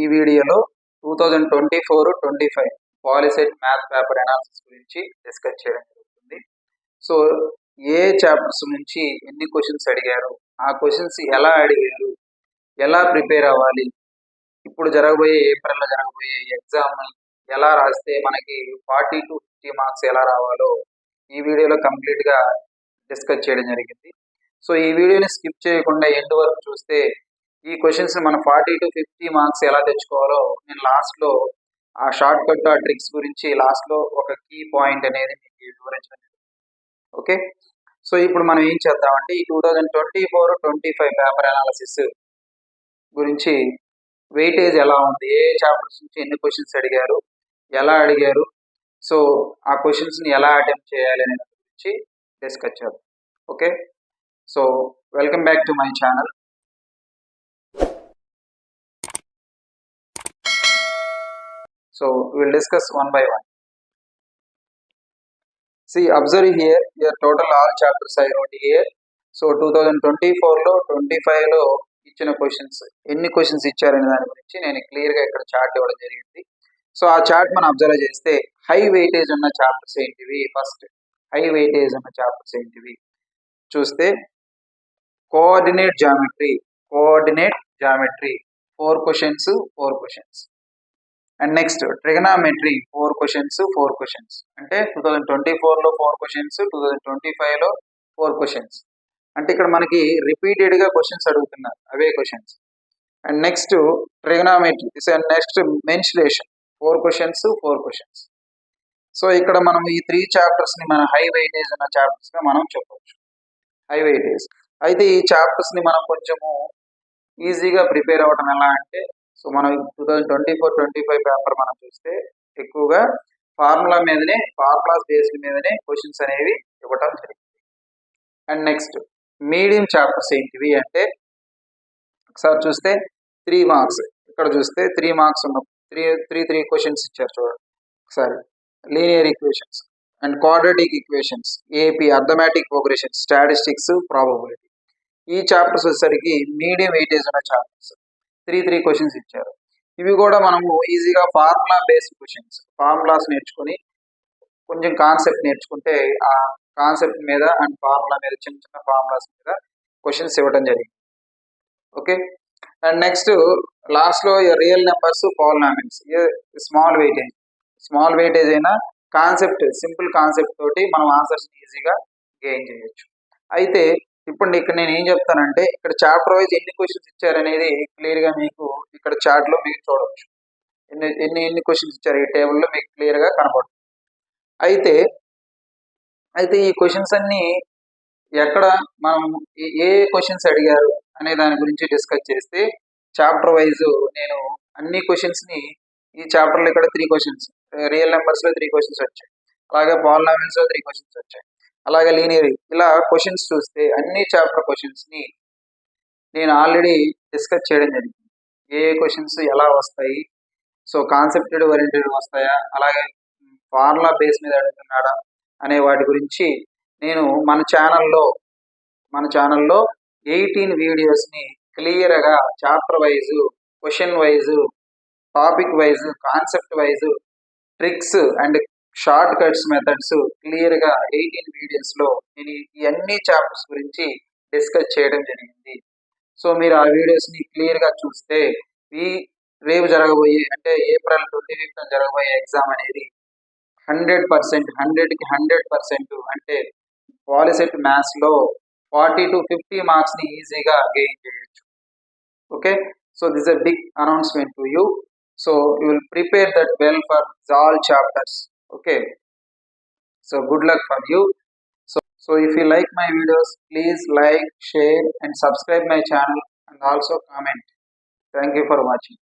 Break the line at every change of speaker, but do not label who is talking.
ఈ వీడియోలో 2024-25 POLYCET math paper analysis గురించి డిస్కస్ చేయడం జరుగుతుంది. సో ఏ చాప్టర్స్ నుంచి ఎన్ని క్వశ్చన్స్ అడిగారు, ఆ క్వశ్చన్స్ ఎలా అడిగారు, ఎలా ప్రిపేర్ అవ్వాలి, ఇప్పుడు జరగబోయే ఏప్రిల్లో జరగబోయే ఎగ్జామ్ ఎలా రాస్తే మనకి 40-50 మార్క్స్ ఎలా రావాలో ఈ వీడియోలో కంప్లీట్గా డిస్కస్ చేయడం జరిగింది. సో ఈ వీడియోని స్కిప్ చేయకుండా ఎండ్ వరకు చూస్తే ఈ క్వశ్చన్స్ మనం 40-50 మార్క్స్ ఎలా తెచ్చుకోవాలో నేను లాస్ట్లో ఆ షార్ట్ కట్ ఆ ట్రిక్స్ గురించి లాస్ట్లో ఒక కీ పాయింట్ అనేది మీకు వివరించడం జరిగింది. ఓకే, సో ఇప్పుడు మనం ఏం చేద్దామంటే ఈ 2024-25 పేపర్ అనాలిసిస్ గురించి వెయిటేజ్ ఎలా ఉంది, ఏ చాప్టర్స్ నుంచి ఎన్ని క్వశ్చన్స్ అడిగారు, ఎలా అడిగారు, సో ఆ క్వశ్చన్స్ని ఎలా అటెంప్ట్ చేయాలి అనే గురించి డిస్కస్ చేద్దాం. Okay, so welcome back to my channel. So we will discuss one by one. See, observe here, your total all chapters I wrote here. So 2024లో 25లో ఇచ్చిన క్వశ్చన్స్ ఎన్ని క్వశ్చన్స్ ఇచ్చారనే దాని గురించి నేను క్లియర్గా ఇక్కడ చార్ట్ ఇవ్వడం జరిగింది. సో ఆ చార్ట్ మనం అబ్జర్వ్ చేస్తే హై వెయిటేజ్ ఉన్న చాప్టర్స్ ఏంటివి, ఫస్ట్ హై వెయిటేజ్ ఉన్న చాప్టర్స్ ఏంటివి చూస్తే coordinate geometry 4 questions and next trigonometry 4 questions అంటే 2024లో 4 క్వశ్చన్స్, 2025లో 4 క్వశ్చన్స్. అంటే ఇక్కడ మనకి రిపీటెడ్గా క్వశ్చన్స్ అడుగుతున్నారు, అవే questions. And next trigonometry and next mensuration 4 questions. So ఇక్కడ మనం ఈ 3 చాప్టర్స్ని మన హై వెయిటేజ్ ఉన్న చాప్టర్స్గా మనం చెప్పవచ్చు, హై వెయిటేజ్. అయితే ఈ చాప్టర్స్ని మనం కొంచెము ఈజీగా ప్రిపేర్ అవ్వడం ఎలా అంటే, సో మనం 2024-25 పేపర్ మనం చూస్తే ఎక్కువగా ఫార్ములాస్ బేస్డ్ మీదనే క్వశ్చన్స్ అనేవి ఇవ్వటం జరిగింది. అండ్ నెక్స్ట్ మీడియం చాప్టర్స్ ఏంటివి అంటే ఒకసారి చూస్తే 3 మార్క్స్, ఇక్కడ చూస్తే 3 మార్క్స్ ఉన్న 3 క్వశ్చన్స్ ఇచ్చారు చూడండి ఒకసారి. Linear equations and quadratic equations, AP arithmetic progression, statistics, probability. ఈ చాప్టర్స్ వచ్చేసరికి మీడియం వెయిటేజ్ ఉన్న చాప్టర్స్ 3 క్వశ్చన్స్ ఇచ్చారు. ఇవి కూడా మనము ఈజీగా ఫార్ములా బేస్డ్ క్వశ్చన్స్, ఫార్ములాస్ నేర్చుకొని కొంచెం కాన్సెప్ట్ నేర్చుకుంటే ఆ కాన్సెప్ట్ మీద అండ్ ఫార్ములా మీద చిన్న ఫార్ములాస్ మీద క్వశ్చన్స్ ఇవ్వడం జరిగింది. ఓకే, అండ్ నెక్స్ట్ లాస్ట్లో real numbers, polynomials, small weightage అయినా కాన్సెప్ట్, సింపుల్ కాన్సెప్ట్ తోటి మనం ఆన్సర్స్ ఈజీగా గెయిన్ చేయొచ్చు. అయితే ఇప్పుడు ఇక్కడ నేను ఏం చెప్తానంటే ఇక్కడ చాప్టర్ వైజ్ ఎన్ని క్వశ్చన్స్ ఇచ్చారనేది క్లియర్గా మీకు ఇక్కడ చార్ట్లో మీరు చూడవచ్చు. ఎన్ని క్వశ్చన్స్ ఇచ్చారు ఈ టేబుల్లో మీకు క్లియర్గా కనపడుతుంది. అయితే ఈ క్వశ్చన్స్ అన్ని ఎక్కడ మనం ఏ క్వశ్చన్స్ అడిగారు అనే దాని గురించి డిస్కస్ చేస్తే చాప్టర్ వైజ్ నేను అన్ని క్వశ్చన్స్ని ఈ చాప్టర్లో ఇక్కడ 3 క్వశ్చన్స్, రియల్ నెంబర్స్లో 3 క్వశ్చన్స్ వచ్చాయి, అలాగే పాలినామియల్స్లో 3 క్వశ్చన్స్ వచ్చాయి, అలాగే లీనియర్, ఇలా క్వశ్చన్స్ చూస్తే అన్ని చాప్టర్ క్వశ్చన్స్ని నేను ఆల్రెడీ డిస్కస్ చేయడం జరిగింది. ఏ క్వశ్చన్స్ ఎలా వస్తాయి, సో కాన్సెప్టెడ్ ఓరియంటెడ్ వస్తాయా, అలాగే ఫార్ములా బేస్ మీద అడుగుతున్నాడా అనే వాటి గురించి నేను మన ఛానల్లో 18 వీడియోస్ని క్లియర్గా chapter wise, question wise, topic wise, concept wise, tricks and short cuts methods క్లియర్గా 18 వీడియోస్లో నేను ఈ అన్ని చాప్టర్స్ గురించి డిస్కస్ చేయడం జరిగింది. సో మీరు ఆ వీడియోస్ని క్లియర్గా చూస్తే రేపు జరగబోయే అంటే ఏప్రిల్ 25న జరగబోయే ఎగ్జామ్ అనేది 100%, 100కి 100% అంటే పాలిసెట్ మ్యాథ్స్లో 40-50 మార్క్స్ని ఈజీగా గెయిన్ చేయొచ్చు. Okay, so this a big announcement to you. So you will prepare that well for all chapters. Okay, so good luck for you. So if you like my videos, please like, share and subscribe my channel and also comment. Thank you for watching.